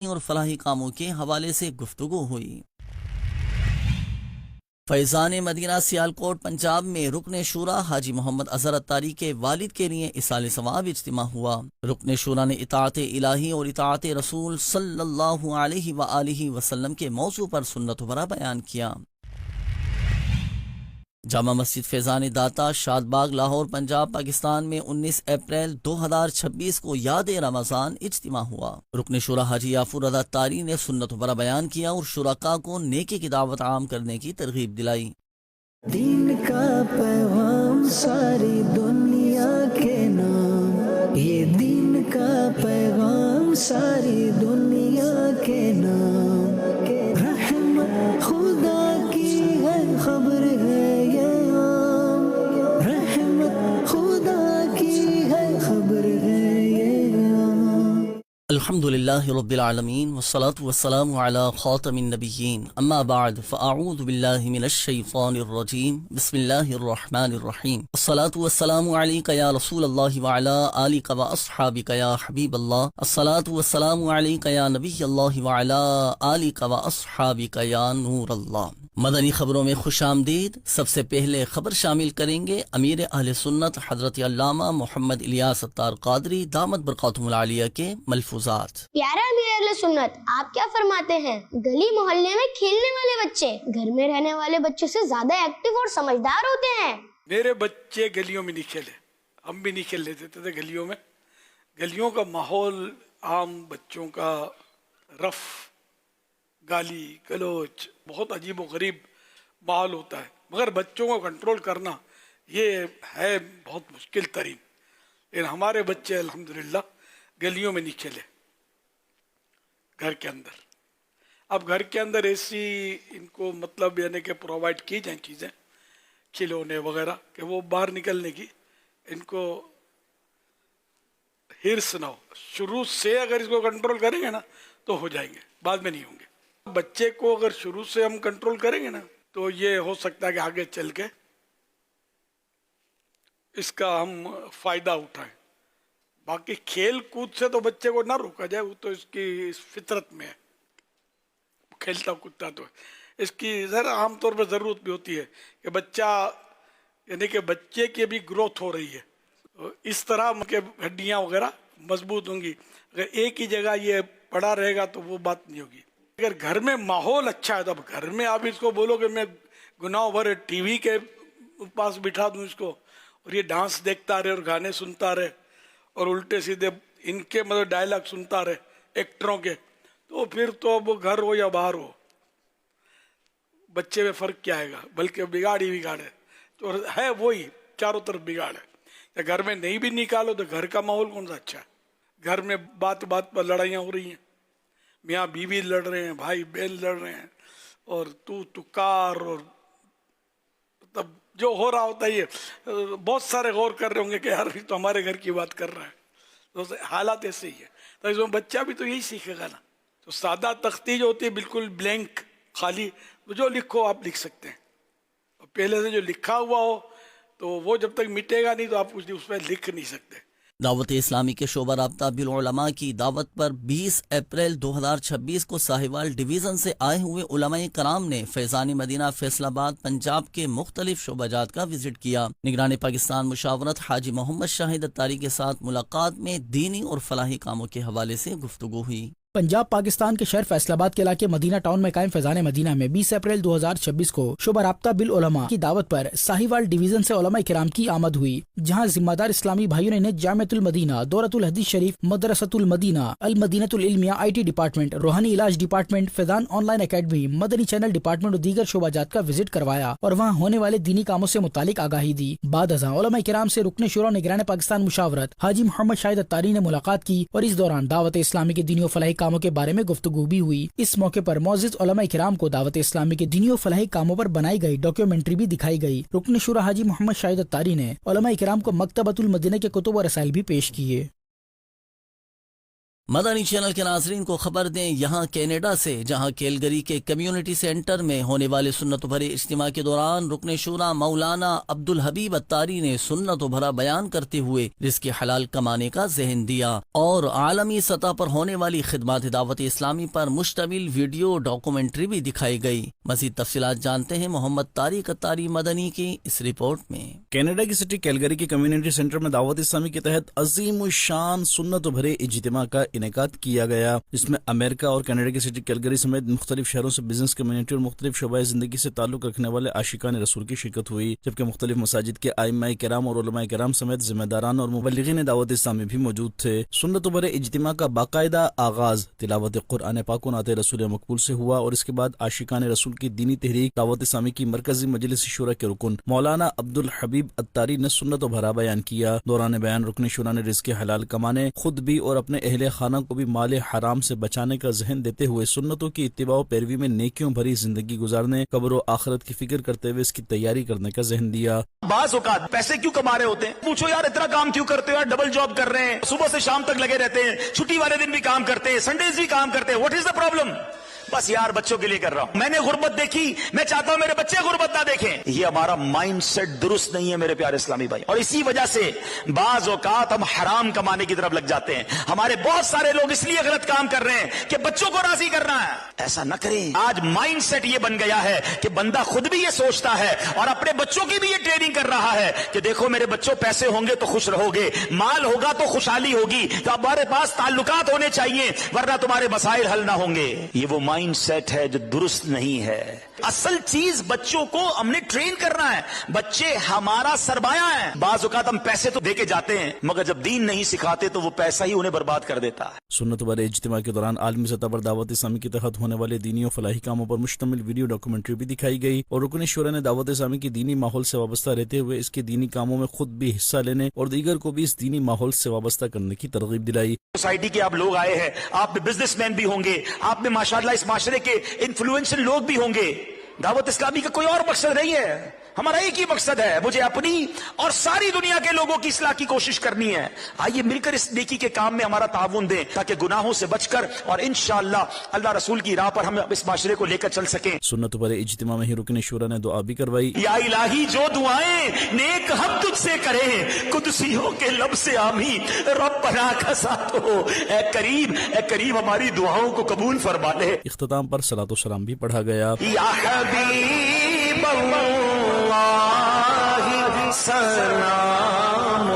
اور فلاحی کاموں کے حوالے سے گفتگو ہوئی۔ فیضان مدینہ سیالکوٹ پنجاب میں رکن شورا حاجی محمد اظہر اتاری کے والد کے لیے اصال ثواب اجتماع ہوا۔ رکن شورا نے اطاعت الہی اور اطاعت رسول صلی اللہ علیہ وآلہ وسلم کے موضوع پر سنت بھرا بیان کیا۔ جامع مسجد فیضان داتا شاد باغ لاہور پنجاب پاکستان میں 19 اپریل 2026 کو یاد رمضان اجتماع ہوا۔ رکن شورا حاجی یافور رضا تاری نے سنت بھرا بیان کیا اور شرکاء کو نیکی کی دعوت عام کرنے کی ترغیب دلائی۔ دین کا پیغام ساری دنیا کے نام، یہ دین کا پیغام ساری دنیا کے نام، رحمت خدا کی ہے خبر ہے یہ عام، رحمت خدا کی ہے خبر ہے یہ عام۔ الحمدللہ رب العالمین والصلاة والسلام علی خاتم النبیین، اما بعد فاعوذ باللہ من الشیطان الرجیم، بسم اللہ الرحمن الرحیم، الصلاة والسلام علیک یا رسول اللہ وعلی آلک و اصحابک یا حبیب اللہ، الصلاة والسلام علیک یا نبی اللہ وعلی آلک و اصحابک یا نور اللہ۔ مدنی خبروں میں خوش آمدید۔ سب سے پہلے خبر شامل کریں گے امیر اہل سنت حضرت علامہ محمد الیاس اتار قادری دامت برکاتہم العالیہ کے ملفوظات۔ پیارا امیر اہل سنت، آپ کیا فرماتے ہیں؟ گلی محلے میں کھیلنے والے بچے گھر میں رہنے والے بچوں سے زیادہ ایکٹیو اور سمجھدار ہوتے ہیں۔ میرے بچے گلیوں میں نہیں کھیلے، ہم بھی نہیں کھیل لیتے تھے گلیوں میں۔ گلیوں کا ماحول عام بچوں کا رف، گالی گلوچ، بہت عجیب و غریب ماحول ہوتا ہے، مگر بچوں کو کنٹرول کرنا یہ ہے بہت مشکل ترین۔ لیکن ہمارے بچے الحمدللہ گلیوں میں نہیں کھیلے، گھر کے اندر۔ اب گھر کے اندر ایسی ان کو مطلب یعنی کہ پرووائڈ کی جائیں چیزیں، کھلونے وغیرہ، کہ وہ باہر نکلنے کی ان کو ہرس نہ ہو۔ شروع سے اگر اس کو کنٹرول کریں گے نا تو ہو جائیں گے، بعد میں نہیں ہوں گے۔ بچے کو اگر شروع سے ہم کنٹرول کریں گے نا تو یہ ہو سکتا ہے کہ آگے چل کے اس کا ہم فائدہ اٹھائیں۔ باقی کھیل کود سے تو بچے کو نہ روکا جائے، وہ تو اس کی فطرت میں ہے، کھیلتا کودتا تو ہے۔ اس کی ذرا عام طور پہ ضرورت بھی ہوتی ہے کہ بچہ یعنی کہ بچے کی بھی گروتھ ہو رہی ہے، اس طرح کہ ہڈیاں وغیرہ مضبوط ہوں گی۔ اگر ایک ہی جگہ یہ پڑا رہے گا تو وہ بات نہیں ہوگی۔ اگر گھر میں ماحول اچھا ہے تو اب گھر میں آپ اس کو بولو کہ میں گناہ بھر ٹی وی کے پاس بٹھا دوں اس کو اور یہ ڈانس دیکھتا رہے اور گانے سنتا رہے اور الٹے سیدھے ان کے مطلب ڈائلاگ سنتا رہے ایکٹروں کے، تو پھر تو اب گھر ہو یا باہر ہو بچے میں فرق کیا آئے گا؟ بلکہ بگاڑ ہی بگاڑ ہے، تو ہے وہی چاروں طرف بگاڑ ہے۔ گھر میں نہیں بھی نکالو تو گھر کا ماحول کون سا اچھا ہے؟ گھر میں بات بات پر لڑائیاں ہو رہی ہیں، میاں بیوی لڑ رہے ہیں، بھائی بہن لڑ رہے ہیں، اور تو کار، اور تب جو ہو رہا ہوتا ہے یہ بہت سارے غور کر رہے ہوں گے کہ یار تو ہمارے گھر کی بات کر رہا ہے، تو حالات ایسے ہی ہے۔ تو اس میں بچہ بھی تو یہی سیکھے گا نا۔ تو سادہ تختی جو ہوتی ہے بالکل بلینک خالی، جو لکھو آپ لکھ سکتے ہیں، پہلے سے جو لکھا ہوا ہو تو وہ جب تک مٹے گا نہیں تو آپ کچھ اس پہ لکھ نہیں سکتے۔ دعوت اسلامی کے شعبہ رابطہ بالعلماء کی دعوت پر 20 اپریل 2026 کو ساہیوال ڈویژن سے آئے ہوئے علماء کرام نے فیضان مدینہ فیصل آباد پنجاب کے مختلف شعبہ جات کا وزٹ کیا۔ نگران پاکستان مشاورت حاجی محمد شاہد اتاری کے ساتھ ملاقات میں دینی اور فلاحی کاموں کے حوالے سے گفتگو ہوئی۔ پنجاب پاکستان کے شہر فیصل آباد کے علاقے مدینہ ٹاؤن میں قائم فیضان مدینہ میں 20 اپریل 2026 کو شعبہ رابطہ بالعلماء کی دعوت پر ساہیوال ڈویژن سے علماء کرام کی آمد ہوئی، جہاں ذمہ دار اسلامی بھائیوں نے انہیں جامعۃ المدینہ، دورۃ الحدیث شریف، مدرسۃ المدینہ، المدینۃ العلمیہ، IT ڈپارٹمنٹ، روحانی علاج department, Faizan on line academy, Madani channel department اور دیگر شعبہ جات کا وزٹ کروایا اور وہاں ہونے والے دینی کاموں سے متعلق آگاہی دی۔ بعد ازاں علماء کرام سے رکن شورا نگران پاکستان مشاورت حاجی محمد شاہد اتاری نے ملاقات کی اور اس دوران دعوت اسلامی کے دینی و فلاحی کاموں کے بارے میں گفتگو بھی ہوئی۔ اس موقع پر معزز علماء کرام کو دعوت اسلامی کے دینی و فلاحی کاموں پر بنائی گئی ڈاکیومنٹری بھی دکھائی گئی۔ رکن شورا حاجی محمد شاہد اتاری نے علماء کرام کو مکتبۃ المدینہ کے کتب و رسائل بھی پیش کیے۔ مدنی چینل کے ناظرین کو خبر دیں یہاں کینیڈا سے، جہاں کیلگری کے کمیونٹی سینٹر میں ہونے والے سنت بھرے اجتماع کے دوران رکن شورا مولانا عبدالحبیب اتاری نے سنت بھرا بیان کرتے ہوئے رزق حلال کمانے کا ذہن دیا اور عالمی سطح پر ہونے والی خدمات دعوت اسلامی پر مشتمل ویڈیو ڈاکومنٹری بھی دکھائی گئی۔ مزید تفصیلات جانتے ہیں محمد طارق اتاری مدنی کی اس رپورٹ میں۔ کینیڈا کی سٹی کیلگری کے کمیونٹی سینٹر میں دعوت اسلامی کے تحت عظیم الشان سنت بھرے اجتماع کا انعقاد کیا گیا، جس میں امریکہ اور کینیڈا کی سٹی کیلگری سمیت مختلف شہروں سے بزنس کمیونٹی اور مختلف شعبۂ زندگی سے تعلق رکھنے والے عاشقان رسول کی شرکت ہوئی، جبکہ مختلف مساجد کے ائمہ کرام اور علماء کرام سمیت ذمہ داران اور مبلغین دعوت اسلامی بھی موجود تھے۔ سنت بھرے اجتماع کا باقاعدہ آغاز تلاوت قرآن پاک و نعت رسول مقبول سے ہوا اور اس کے بعد عاشقان رسول کی دینی تحریک دعوت اسلامی کی مرکزی مجلس شورا کے رکن مولانا عبدالحبیب اتاری نے سنت بھرا بیان کیا۔ دوران بیان رکن شورا نے رزق حلال کمانے، خود بھی اور اپنے اہل خانہ کو بھی مال حرام سے بچانے کا ذہن دیتے ہوئے سنتوں کی اتباع و پیروی میں نیکیوں بھری زندگی گزارنے، قبر و آخرت کی فکر کرتے ہوئے اس کی تیاری کرنے کا ذہن دیا۔ بعض اوقات پیسے کیوں کما رہے ہوتے ہیں، پوچھو یار اتنا کام کیوں کرتے ہو یار، ڈبل جاب کر رہے ہیں، صبح سے شام تک لگے رہتے ہیں، چھٹی والے دن بھی کام کرتے ہیں، سنڈیز بھی کام کرتے ہیں، واٹ از دا پرابلم؟ بس یار بچوں کے لیے کر رہا ہوں، میں نے غربت دیکھی، میں چاہتا ہوں میرے بچے غربت نہ دیکھیں۔ یہ ہمارا مائنڈ سیٹ درست نہیں ہے میرے پیارے اسلامی بھائی، اور اسی وجہ سے بعض اوقات ہم حرام کمانے کی طرف لگ جاتے ہیں۔ ہمارے بہت سارے لوگ اس لیے غلط کام کر رہے ہیں کہ بچوں کو راضی کرنا ہے، ایسا نہ کریں۔ آج مائنڈ سیٹ یہ بن گیا ہے کہ بندہ خود بھی یہ سوچتا ہے اور اپنے بچوں کی بھی یہ ٹریننگ کر رہا ہے کہ دیکھو میرے بچوں پیسے ہوں گے تو خوش رہو گے، مال ہوگا تو خوشحالی ہوگی، تو ہمارے پاس تعلقات ہونے چاہیے ورنہ تمہارے مسائل حل نہ ہوں گے۔ یہ وہ مائنڈ سیٹ ہے جو درست نہیں ہے۔ اصل چیز بچوں کو ہم نے ٹرین کرنا ہے، بچے ہمارا سرمایہ ہیں۔ بعض اوقات ہم پیسے تو دے کے جاتے ہیں مگر جب دین نہیں سکھاتے تو وہ پیسہ ہی انہیں برباد کر دیتا ہے۔ سنت بھرے اجتماع کے دوران عالمی سطح پر دعوت اسلامی کے تحت ہونے والے دینی و فلاحی کاموں پر مشتمل ویڈیو ڈاکومنٹری بھی دکھائی گئی اور رکن شورا نے دعوت اسلامی کی دینی ماحول سے وابستہ رہتے ہوئے اس کے دینی کاموں میں خود بھی حصہ لینے اور دیگر کو بھی اس دینی ماحول سے وابستہ کرنے کی ترغیب دلائی۔ سوسائٹی کے آپ لوگ آئے ہیں، آپ میں بزنس مین بھی ہوں گے، آپ میں ماشاءاللہ اس معاشرے کے انفلوئنشل لوگ بھی ہوں گے۔ دعوت اسلامی کا کوئی اور مقصد نہیں ہے، ہمارا ایک ہی مقصد ہے، مجھے اپنی اور ساری دنیا کے لوگوں کی اصلاح کی کوشش کرنی ہے۔ آئیے مل کر اس نیکی کے کام میں ہمارا تعاون دیں تاکہ گناہوں سے بچ کر اور انشاءاللہ اللہ رسول کی راہ پر ہم اس معاشرے کو لے کر چل سکیں۔ سنت بھرے اجتماع میں ہی رکن شورا نے دعا بھی کروائی۔ یا الہی جو دعائیں نیک ہم تجھ سے کریں قدسیوں کے لب سے آمین، ربنا کا ساتھ ہو، اے کریم ہماری دعاؤں کو قبول فرما لے۔ اختتام پر صلاۃ و سلام بھی پڑھا گیا۔ یا حبیب اللہ سلام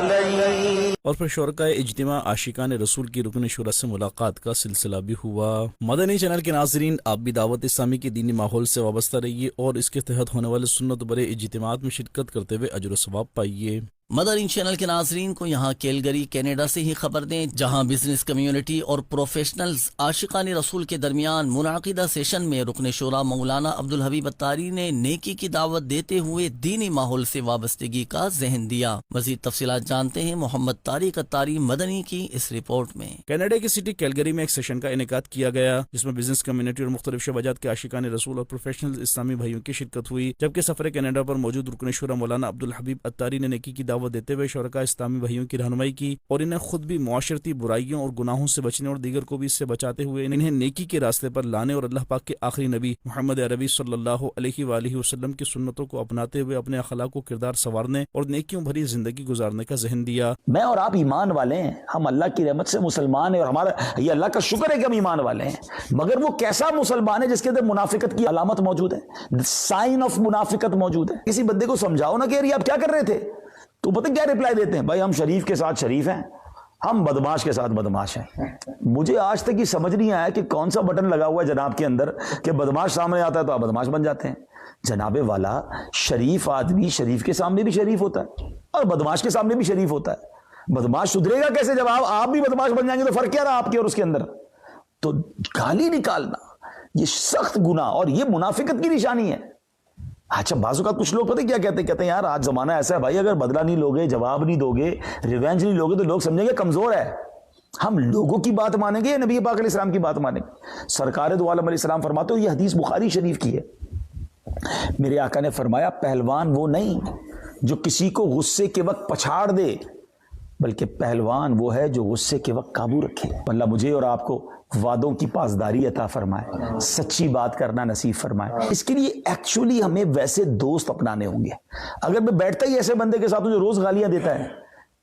علیہ۔ اور پھر شرکائے اجتماع عاشقان رسول کی رکن شورا سے ملاقات کا سلسلہ بھی ہوا۔ مدنی چینل کے ناظرین، آپ بھی دعوت اسلامی کے دینی ماحول سے وابستہ رہیے اور اس کے تحت ہونے والے سنت بھرے اجتماعات میں شرکت کرتے ہوئے اجر و ثواب پائیے۔ مدنی چینل کے ناظرین کو یہاں کیلگری کینیڈا سے ہی خبر دیں، جہاں بزنس کمیونٹی اور پروفیشنلز عاشقان رسول کے درمیان منعقدہ سیشن میں رکن شورا مولانا عبدالحبیب اتاری نے نیکی کی دعوت دیتے ہوئے دینی ماحول سے وابستگی کا ذہن دیا۔ مزید تفصیلات جانتے ہیں محمد طارق اتاری مدنی کی اس رپورٹ میں۔ کینیڈا کی سٹی کیلگری میں ایک سیشن کا انعقاد کیا گیا جس میں بزنس کمیونٹی اور مختلف شعبات کے عاشقان رسول اور پروفیشنل اسلامی بھائیوں کی شرکت ہوئی، جبکہ سفر کینیڈا پر موجود رکن شورا مولانا عبدالحبیب اتاری نے نیکی کی دعوت دیتے ہوئے شرکاء اسلامی بھائیوں کی رہنمائی کی اور انہیں خود بھی معاشرتی برائیوں اور گناہوں سے بچنے اور دیگر کو بھی اس سے بچاتے ہوئے انہیں نیکی کے راستے پر لانے اور اللہ پاک کے آخری نبی محمد عربی صلی اللہ علیہ وآلہ وسلم کی سنتوں کو اپناتے ہوئے اپنے اخلاق و کردار سنوارنے اور نیکیوں بھری زندگی گزارنے کا ذہن دیا۔ میں اور آپ ایمان والے ہیں، ہم اللہ کی رحمت سے مسلمان ہیں اور ہمارا یہ اللہ کا شکر ہے کہ ہم ایمان والے ہیں، مگر وہ کیسا مسلمان ہے جس کے اندر منافقت کی علامت موجود ہے، سائن آف منافقت موجود ہے۔ کسی بندے کو سمجھاؤ نا کہ یار آپ کیا کر رہے تھے، تو پتہ کیا رپلائی دیتے ہیں، بھائی ہم شریف کے ساتھ شریف ہیں، ہم بدماش کے ساتھ بدماش ہیں۔ مجھے آج تک یہ سمجھ نہیں آیا کہ کون سا بٹن لگا ہوا ہے جناب کے اندر کہ بدماش سامنے آتا ہے تو آپ بدماش بن جاتے ہیں۔ جناب والا، شریف آدمی شریف کے سامنے بھی شریف ہوتا ہے اور بدماش کے سامنے بھی شریف ہوتا ہے۔ بدماش سدھرے گا کیسے جب آپ بھی بدماش بن جائیں گے؟ تو فرق کیا رہا آپ کے اور اس کے اندر؟ تو گالی نکالنا یہ سخت گناہ اور یہ منافقت کی نشانی ہے۔ اچھا بعض اوقات کچھ لوگ پتہ کیا کہتے ہیں یار آج زمانہ ایسا ہے بھائی، اگر بدلہ نہیں لوگے، جواب نہیں دو گے، ریونج نہیں لوگے تو لوگ سمجھیں گے کمزور ہے۔ ہم لوگوں کی بات مانیں گے یا نبی پاک علیہ السلام کی بات مانیں گے؟ سرکار دو عالم علیہ السلام فرماتے ہو، یہ حدیث بخاری شریف کی ہے، میرے آقا نے فرمایا پہلوان وہ نہیں جو کسی کو غصے کے وقت پچھاڑ دے، بلکہ پہلوان وہ ہے جو غصے کے وقت قابو رکھے. اللہ مجھے اور آپ کو وعدوں کی پاسداری عطا فرمائے, سچی بات کرنا نصیب فرمائے. اس کے لیے ایکچولی ہمیں ویسے دوست اپنانے ہوں گے. اگر میں بیٹھتا ہی ایسے بندے کے ساتھ ہوں جو روز گالیاں دیتا ہے,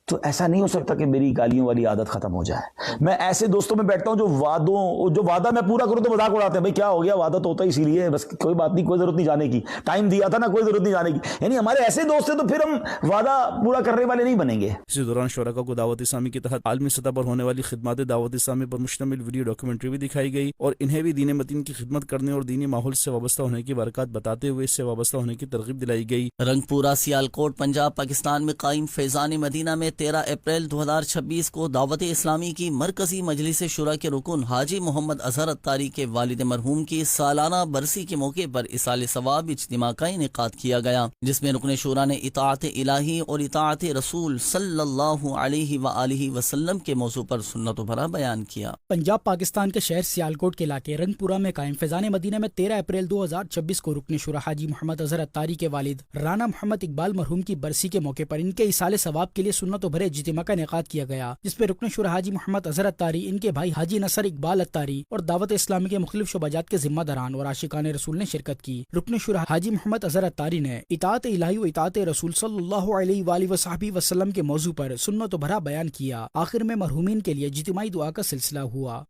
تو ایسا نہیں ہو سکتا کہ میری گالیوں والی عادت ختم ہو جائے. میں ایسے دوستوں میں بیٹھتا ہوں جو وعدہ میں پورا کروں تو مذاق اڑاتے ہیں, بھائی کیا ہو گیا, وعدہ تو ہوتا ہی اسی لیے, بس کوئی بات نہیں, کوئی ضرورت نہیں جانے کی, ٹائم دیا تھا نا, کوئی ضرورت نہیں جانے کی. یعنی ہمارے ایسے دوست ہیں تو پھر ہم وعدہ پورا کرنے والے نہیں بنیں گے. اسی دوران شرکاء کو دعوت اسلامی کے تحت عالمی سطح پر ہونے والی خدمات دعوت اسلامی پر مشتمل ویڈیو ڈاکیومنٹری بھی دکھائی گئی, اور انہیں بھی دین متین کی خدمت کرنے اور دینی ماحول سے وابستہ ہونے کی برکات بتاتے ہوئے اس سے وابستہ ہونے کی ترغیب دلائی گئی. رنگ پورہ سیالکوٹ پنجاب پاکستان میں قائم فیضان مدینہ میں 13 اپریل 2026 کو دعوت اسلامی کی مرکزی مجلس شورا کے رکن حاجی محمد اظہر اتاری کے والد مرحوم کی سالانہ برسی کے موقع پر اصال ثواب اجتماع کا انعقاد کیا گیا, جس میں رکن شورا نے اطاعت الہی اور اطاعت رسول صلی اللہ علیہ وآلہ وسلم کے موضوع پر سنت و بھرا بیان کیا. پنجاب پاکستان کے شہر سیالکوٹ کے علاقے رنگ پورہ میں قائم فیضان مدینہ میں 13 اپریل 2026 کو رکن شورا حاجی محمد اظہر اتاری کے والد رانا محمد اقبال مرحوم کی برسی کے موقع پر ان کے اصال ثواب کے لیے سنت و بھرے اجتماع کا انعقاد کیا گیا, جس میں رکن شورا حاجی محمد اظہر اتاری, ان کے بھائی حاجی نصر اقبال اتاری اور دعوت اسلامی کے مختلف شعبہ جات کے ذمہ داران اور عاشقان رسول نے شرکت کی. رکن شورا حاجی محمد اظہر اتاری نے اطاعت الہی و اطاعت رسول صلی اللہ علیہ وآلہ وصحبہ وسلم کے موضوع پر سنت و بھرا بیان کیا. آخر میں مرحومین کے لیے اجتماعی دعا کا سلسلہ ہوا.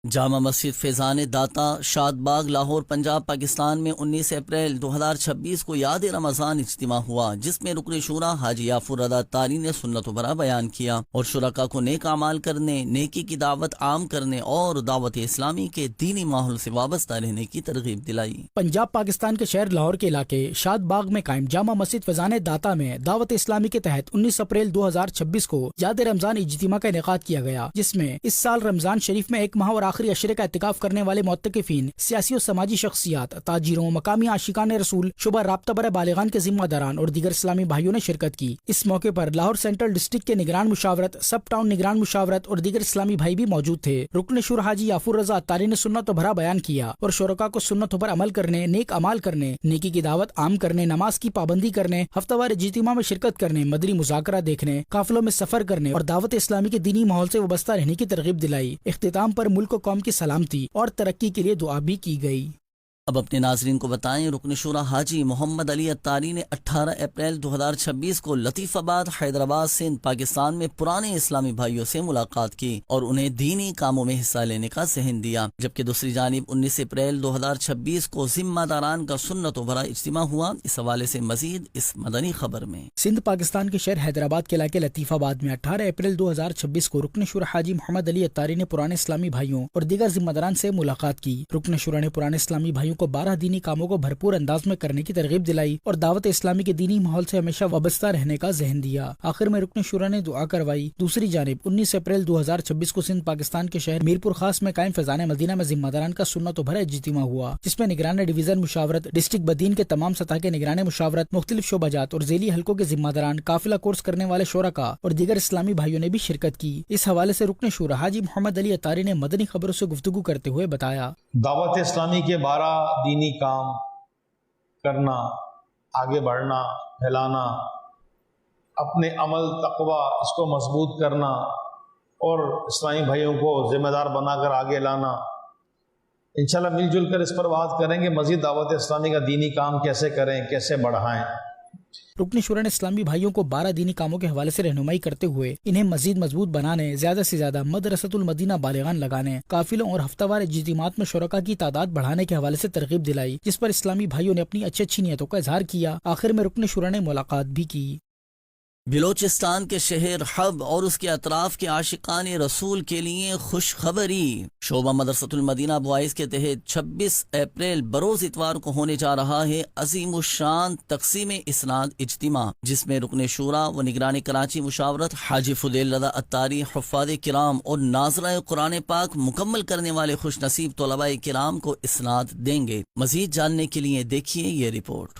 جامع مسجد فیضان داتا شاد باغ لاہور پنجاب پاکستان میں 19 اپریل 2026 کو یاد رمضان اجتماع ہوا, جس میں رکن شورا حاجی یافر رضا اتاری نے سنت و بھرا بیان کیا اور شرکاء کو نیک اعمال کرنے, نیکی کی دعوت عام کرنے اور دعوت اسلامی کے دینی ماحول سے وابستہ رہنے کی ترغیب دلائی. پنجاب پاکستان کے شہر لاہور کے علاقے شاد باغ میں قائم جامع مسجد فیضان داتا میں دعوت اسلامی کے تحت 19 اپریل 2026 کو یاد رمضان اجتماع کا انعقاد کیا گیا, جس میں اس سال رمضان شریف میں 1 ماہ اور آخری عشرے کا اعتکاف کرنے والے معتکفین, سیاسی و سماجی شخصیات, تاجروں, مقامی عاشقان رسول, شعبہ رابطہ برائے بالغان کے ذمہ داران اور دیگر اسلامی بھائیوں نے شرکت کی. اس موقع پر لاہور سینٹرل ڈسٹرکٹ کے نگران مشاورت, سب ٹاؤن نگران مشاورت اور دیگر اسلامی بھائی بھی موجود تھے. رکن شورا حاجی یافر رضا اتاری نے سنت و بھرا بیان کیا اور شرکاء کو سنتوں پر عمل کرنے, نیک اعمال کرنے, نیکی کی دعوت عام کرنے, نماز کی پابندی کرنے, ہفتہ وار اجتماع میں شرکت کرنے, مدنی مذاکرہ دیکھنے, قافلوں میں سفر کرنے اور دعوت اسلامی کے دینی ماحول سے وابستہ رہنے کی ترغیب دلائی. اختتام پر ملک و قوم کی سلامتی اور ترقی کے لیے دعا بھی کی گئی. اب اپنے ناظرین کو بتائیں, رکن شورا حاجی محمد علی اتاری نے 18 اپریل 2026 کو لطیف آباد حیدرآباد سندھ پاکستان میں پرانے اسلامی بھائیوں سے ملاقات کی اور انہیں دینی کاموں میں حصہ لینے کا ذہن دیا, جبکہ دوسری جانب 19 اپریل 2026 کو ذمہ داران کا سنت و بھرا اجتماع ہوا. اس حوالے سے مزید اس مدنی خبر میں. سندھ پاکستان کے شہر حیدرآباد کے علاقے لطیف آباد میں 18 اپریل 2026 کو رکن شورا حاجی محمد علی اتاری نے پرانے اسلامی بھائیوں اور دیگر ذمہ داران سے ملاقات کی. رکن شورا نے پرانے اسلامی بھائیوں کو 12 دینی کاموں کو بھرپور انداز میں کرنے کی ترغیب دلائی اور دعوت اسلامی کے دینی ماحول سے ہمیشہ وابستہ رہنے کا ذہن دیا. آخر میں رکن شورا نے دعا کروائی. دوسری جانب 19 اپریل 2026 کو سندھ پاکستان کے شہر میرپور خاص میں قائم فیضان مدینہ میں ذمہ داران کا سنت و بھرا اجتماع ہوا, جس میں نگران ڈویژن مشاورت, ڈسٹرکٹ بدین کے تمام سطح کے نگران مشاورت, مختلف شعبہ جات اور ذیلی حلقوں کے ذمہ داران, قافلہ کورس کرنے والے شرکاء اور دیگر اسلامی بھائیوں نے بھی شرکت کی. اس حوالے سے رکن شورا حاجی محمد علی اتاری نے مدنی خبروں سے گفتگو کرتے ہوئے بتایا, دعوت اسلامی کے 12 دینی کام کرنا, آگے بڑھنا, پھیلانا, اپنے عمل تقوی اس کو مضبوط کرنا اور اسلامی بھائیوں کو ذمہ دار بنا کر آگے لانا. انشاءاللہ مل جل کر اس پر بات کریں گے مزید دعوت اسلامی کا دینی کام کیسے کریں, کیسے بڑھائیں. رکن شورا نے اسلامی بھائیوں کو 12 دینی کاموں کے حوالے سے رہنمائی کرتے ہوئے انہیں مزید مضبوط بنانے, زیادہ سے زیادہ مدرسۃ المدینہ بالغان لگانے, قافلوں اور ہفتہ وار اجتماعات میں شرکاء کی تعداد بڑھانے کے حوالے سے ترغیب دلائی, جس پر اسلامی بھائیوں نے اپنی اچھی نیتوں کا اظہار کیا. آخر میں رکن شورا نے ملاقات بھی کی. بلوچستان کے شہر حب اور اس کے اطراف کے عاشقان رسول کے لیے خوشخبری. شعبہ مدرسۃ المدینہ بوائز کے تحت 26 اپریل بروز اتوار کو ہونے جا رہا ہے عظیم الشان تقسیم اسناد اجتماع, جس میں رکن شورا و نگران کراچی مشاورت حاجی فضیل رضا اتاری, حفاظ کرام اور ناظرہ قرآن پاک مکمل کرنے والے خوش نصیب طلباء کرام کو اسناد دیں گے. مزید جاننے کے لیے دیکھیے یہ رپورٹ.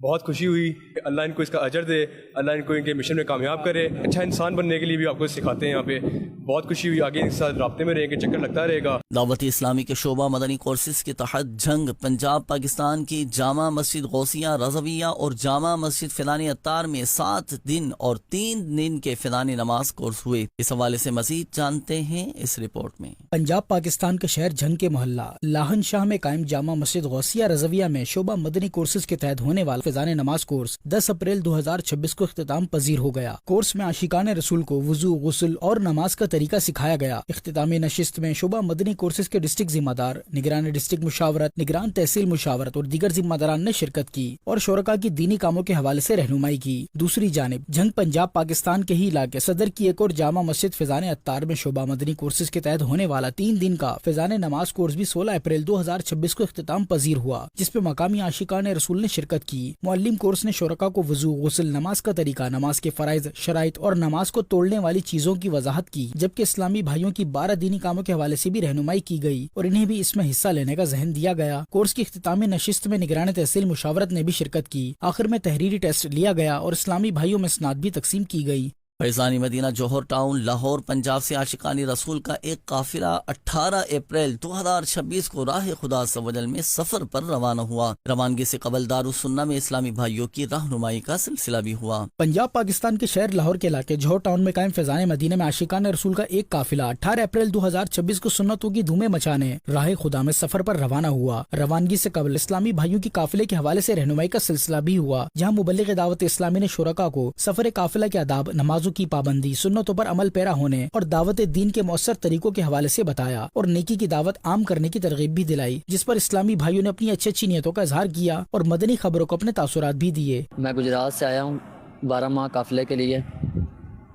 بہت خوشی ہوئی. اللہ ان کو اس کا اجر دے, اللہ ان کو ان کے مشن میں کامیاب کرے. اچھا انسان بننے کے لیے بھی آپ کو سکھاتے ہیں یہاں پہ. بہت خوشی ہوئی, آگے ان کے ساتھ رابطے میں رہیں گے, چکر لگتا رہے گا. دعوت اسلامی کے شعبہ مدنی کورسز کے تحت جھنگ پنجاب پاکستان کی جامع مسجد غوثیہ رضویہ اور جامع مسجد فیضان عطار میں 7 دن اور 3 دن کے فیضان نماز کورس ہوئے. اس حوالے سے مزید جانتے ہیں اس رپورٹ میں. پنجاب پاکستان کے شہر جھنگ کے محلہ لاہن شاہ میں قائم جامع مسجد غوثیہ رضویہ میں شعبہ مدنی کورسز کے تحت ہونے والا فیضان نماز کورس 10 اپریل 2026 کو اختتام پذیر ہو گیا. کورس میں عاشقان رسول کو وضو, غسل اور نماز کا طریقہ سکھایا گیا. اختتامی نشست میں شعبہ مدنی کورسز کے ڈسٹرکٹ ذمہ دار, نگران ڈسٹرکٹ مشاورت, نگران تحصیل مشاورت اور دیگر ذمہ داران نے شرکت کی اور شرکاء کی دینی کاموں کے حوالے سے رہنمائی کی. دوسری جانب جھنگ پنجاب پاکستان کے ہی علاقے صدر کی ایک اور جامع مسجد فیضان عطار میں شعبہ مدنی کورسز کے تحت ہونے والا 3 دن کا فیضان نماز کورس بھی 16 اپریل 2026 کو اختتام پذیر ہوا, جس پہ مقامی عاشقان رسول نے شرکت کی. معلم کورس نے شرکاء کو وضو, غسل, نماز کا طریقہ, نماز کے فرائض, شرائط اور نماز کو توڑنے والی چیزوں کی وضاحت کی, جبکہ اسلامی بھائیوں کی 12 دینی کاموں کے حوالے سے بھی رہنمائی کی گئی اور انہیں بھی اس میں حصہ لینے کا ذہن دیا گیا. کورس کی اختتامی نشست میں نگران تحصیل مشاورت نے بھی شرکت کی. آخر میں تحریری ٹیسٹ لیا گیا اور اسلامی بھائیوں میں اسناد بھی تقسیم کی گئی. فیضانی مدینہ جوہر ٹاؤن لاہور پنجاب سے عاشقان رسول کا ایک قافلہ 18 اپریل 2026 کو راہ خدا عز و جل میں سفر پر روانہ ہوا. روانگی سے قبل دارالسنہ میں اسلامی بھائیوں کی رہنمائی کا سلسلہ بھی ہوا. پنجاب پاکستان کے شہر لاہور کے علاقے جوہر ٹاؤن میں قائم فیضان مدینہ میں عاشقان رسول کا ایک قافلہ 18 اپریل 2026 کو سنتوں کی دھومیں مچانے راہ خدا میں سفر پر روانہ ہوا. روانگی سے قبل اسلامی بھائیوں کی قافلے کے حوالے سے رہنمائی کا سلسلہ بھی ہوا, جہاں مبلغ دعوت اسلامی نے شرکاء کو سفر قافلہ کے آداب, نمازوں کی پابندی, سنتوں پر عمل پیرا ہونے اور دعوت دین کے مؤثر طریقوں کے حوالے سے بتایا اور نیکی کی دعوت عام کرنے کی ترغیب بھی دلائی, جس پر اسلامی بھائیوں نے اپنی اچھی نیتوں کا اظہار کیا اور مدنی خبروں کو اپنے تاثرات بھی دیے. میں گجرات سے آیا ہوں 12 ماہ قافلے کے لیے,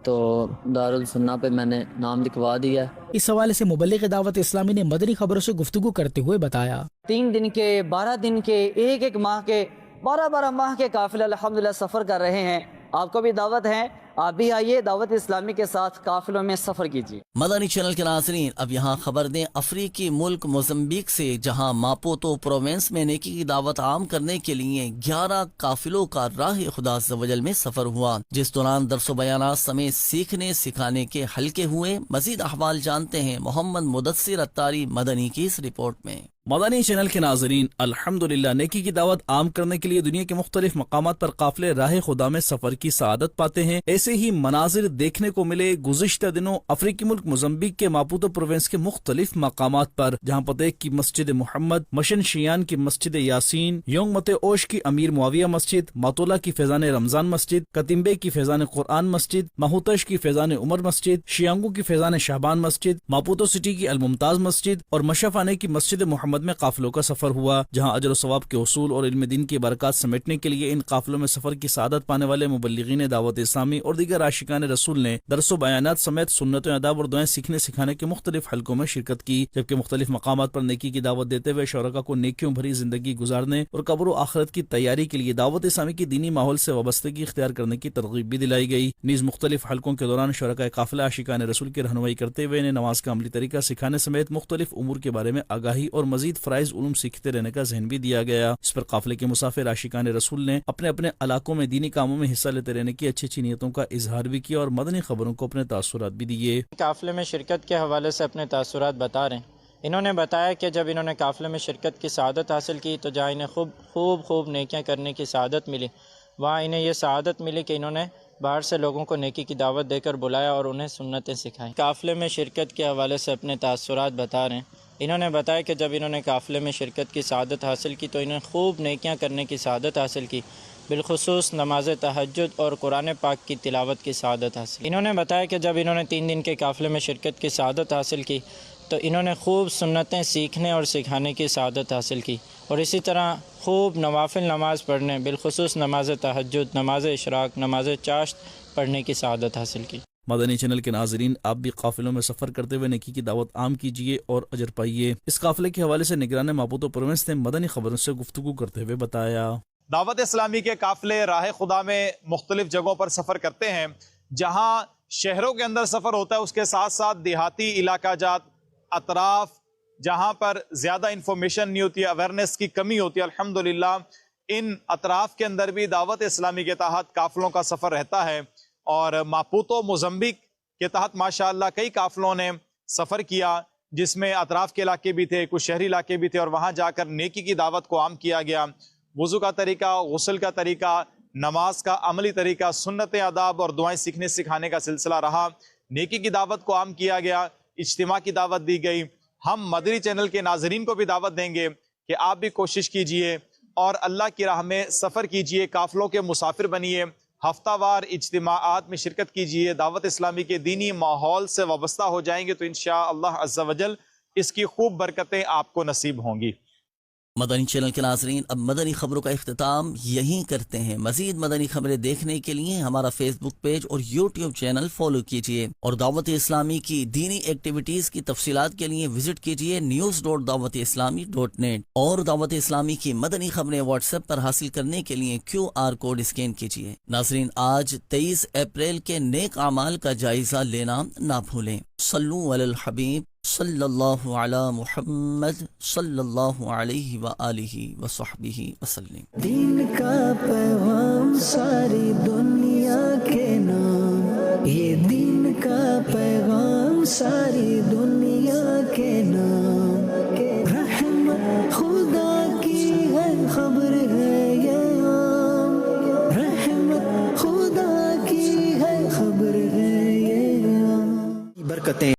تو دارالسنہ پہ میں نے نام لکھوا دیا ہے. اس حوالے سے مبلغ دعوت اسلامی نے مدنی خبروں سے گفتگو کرتے ہوئے بتایا, 3 دن کے 12 دن کے ایک ماہ کے 12 ماہ کے قافلے الحمدللہ سفر کر رہے ہیں. آپ کو بھی دعوت ہے, آپ بھی آئیے, دعوت اسلامی کے ساتھ قافلوں میں سفر کیجیے. مدنی چینل کے ناظرین, اب یہاں خبر دیں افریقی ملک موزمبیق سے, جہاں ماپوتو پروونس میں نیکی کی دعوت عام کرنے کے لیے 11 قافلوں کا راہ خدا عز و جل میں سفر ہوا, جس دوران درس و بیانات سمیت سیکھنے سکھانے کے حلقے ہوئے. مزید احوال جانتے ہیں محمد مدثر عطاری مدنی کی اس رپورٹ میں. مدنی چینل کے ناظرین, الحمدللہ نیکی کی دعوت عام کرنے کے لیے دنیا کے مختلف مقامات پر قافلے راہ خدا میں سفر کی سعادت پاتے ہیں. ایسے ہی مناظر دیکھنے کو ملے گزشتہ دنوں افریقی ملک موزمبیق کے ماپوتو پروونس کے مختلف مقامات پر, جہاں پتیک کی مسجد محمد, مشن شیان کی مسجد یاسین, یونگ متے اوش کی امیر معاویہ مسجد, ماتولا کی فیضان رمضان مسجد, کتمبے کی فیضان قرآن مسجد, مہوتش کی فیضان عمر مسجد, شیانگو کی فیضان شعبان مسجد, ماپوتو سٹی کی الممتاز مسجد اور مشفانے کی مسجد محمد میں قافلوں کا سفر ہوا, جہاں اجر و ثواب کے حصول اور علم دین کی برکات سمیٹنے کے لیے ان قافلوں میں سفر کی سعادت پانے والے مبلغین دعوت اسلامی اور دیگر عاشقان رسول نے درس و بیانات سمیت سنت و آداب اور دعائیں سیکھنے سکھانے کے مختلف حلقوں میں شرکت کی, جبکہ مختلف مقامات پر نیکی کی دعوت دیتے ہوئے شرکاء کو نیکیوں بھری زندگی گزارنے اور قبر و آخرت کی تیاری کے لیے دعوت اسلامی کی دینی ماحول سے وابستگی اختیار کرنے کی ترغیب بھی دلائی گئی. نیز مختلف حلقوں کے دوران شرکاء قافلہ عاشقان رسول کی رہنمائی کرتے ہوئے انہیں نماز کا عملی طریقہ سکھانے سمیت مختلف امور کے بارے میں آگاہی اور مزید فرائض علوم سیکھتے رہنے کا ذہن بھی دیا گیا. اس پر قافلے کے مسافر عاشقان رسول نے اپنے اپنے علاقوں میں دینی کاموں میں حصہ لیتے رہنے کی اچھی نیتوں کا اظہار بھی کیا اور مدنی خبروں کو اپنے تاثرات بھی دیے. قافلے میں شرکت کے حوالے سے اپنے تاثرات بتا رہے ہیں. انہوں نے بتایا کہ جب انہوں نے قافلے میں شرکت کی سعادت حاصل کی تو جہاں انہیں خوب نیکیاں کرنے کی سعادت ملی, وہاں انہیں یہ سعادت ملی کہ انہوں نے باہر سے لوگوں کو نیکی کی دعوت دے کر بلایا اور انہیں سنتیں سکھائیں. قافلے میں شرکت کے حوالے سے اپنے تاثرات بتا رہے ہیں. انہوں نے بتایا کہ جب انہوں نے قافلے میں شرکت کی سعادت حاصل کی تو انہیں خوب نیکیاں کرنے کی سعادت حاصل کی, بالخصوص نماز تہجد اور قرآن پاک کی تلاوت کی سعادت حاصل. انہوں نے بتایا کہ جب انہوں نے 3 دن کے قافلے میں شرکت کی سعادت حاصل کی تو انہوں نے خوب سنتیں سیکھنے اور سکھانے کی سعادت حاصل کی, اور اسی طرح خوب نوافل نماز پڑھنے, بالخصوص نماز تہجد, نماز اشراق, نماز چاشت پڑھنے کی سعادت حاصل کی. مدنی چینل کے ناظرین, آپ بھی قافلوں میں سفر کرتے ہوئے نیکی کی دعوت عام کیجیے اور اجر پائیے. اس قافلے کے حوالے سے نگران ماپوتو پروونس نے مدنی خبروں سے گفتگو کرتے ہوئے بتایا, دعوت اسلامی کے قافلے راہ خدا میں مختلف جگہوں پر سفر کرتے ہیں. جہاں شہروں کے اندر سفر ہوتا ہے اس کے ساتھ ساتھ دیہاتی علاقہ جات, اطراف جہاں پر زیادہ انفارمیشن نہیں ہوتی ہے, اویئرنیس کی کمی ہوتی ہے, الحمدللہ ان اطراف کے اندر بھی دعوت اسلامی کے تحت قافلوں کا سفر رہتا ہے، اور ماپوتو موزمبیک کے تحت ماشاءاللہ کئی قافلوں نے سفر کیا، جس میں اطراف کے علاقے بھی تھے، کچھ شہری علاقے بھی تھے، اور وہاں جا کر نیکی کی دعوت کو عام کیا گیا۔ وضو کا طریقہ، غسل کا طریقہ، نماز کا عملی طریقہ، سنت آداب اور دعائیں سیکھنے سکھانے کا سلسلہ رہا۔ نیکی کی دعوت کو عام کیا گیا، اجتماع کی دعوت دی گئی۔ ہم مدنی چینل کے ناظرین کو بھی دعوت دیں گے کہ آپ بھی کوشش کیجئے اور اللہ کی راہ میں سفر کیجئے، قافلوں کے مسافر بنیے، ہفتہ وار اجتماعات میں شرکت کیجئے، دعوت اسلامی کے دینی ماحول سے وابستہ ہو جائیں گے تو انشاءاللہ عز و جل اس کی خوب برکتیں آپ کو نصیب ہوں گی۔ مدنی چینل کے ناظرین، اب مدنی خبروں کا اختتام یہیں کرتے ہیں۔ مزید مدنی خبریں دیکھنے کے لیے ہمارا فیس بک پیج اور یوٹیوب چینل فالو کیجیے، اور دعوت اسلامی کی دینی ایکٹیویٹیز کی تفصیلات کے لیے وزٹ کیجیے news.dawat-islami.net، اور دعوت اسلامی کی مدنی خبریں واٹس ایپ پر حاصل کرنے کے لیے QR کوڈ اسکین کیجیے۔ ناظرین، آج 23 اپریل کے نیک اعمال کا جائزہ لینا نہ بھولیں۔ صلو علی الحبیب صلی اللہ علی محمد صلی اللہ علیہ وآلہ وصحبہ وسلم۔ دین کا پیغام ساری دنیا کے نام، یہ دین کا پیغام ساری دنیا کے نام، رحمت خدا کی ہے خبر ہے یہ عام، رحمت خدا کی ہے خبر ہے یہ عام۔ برکتیں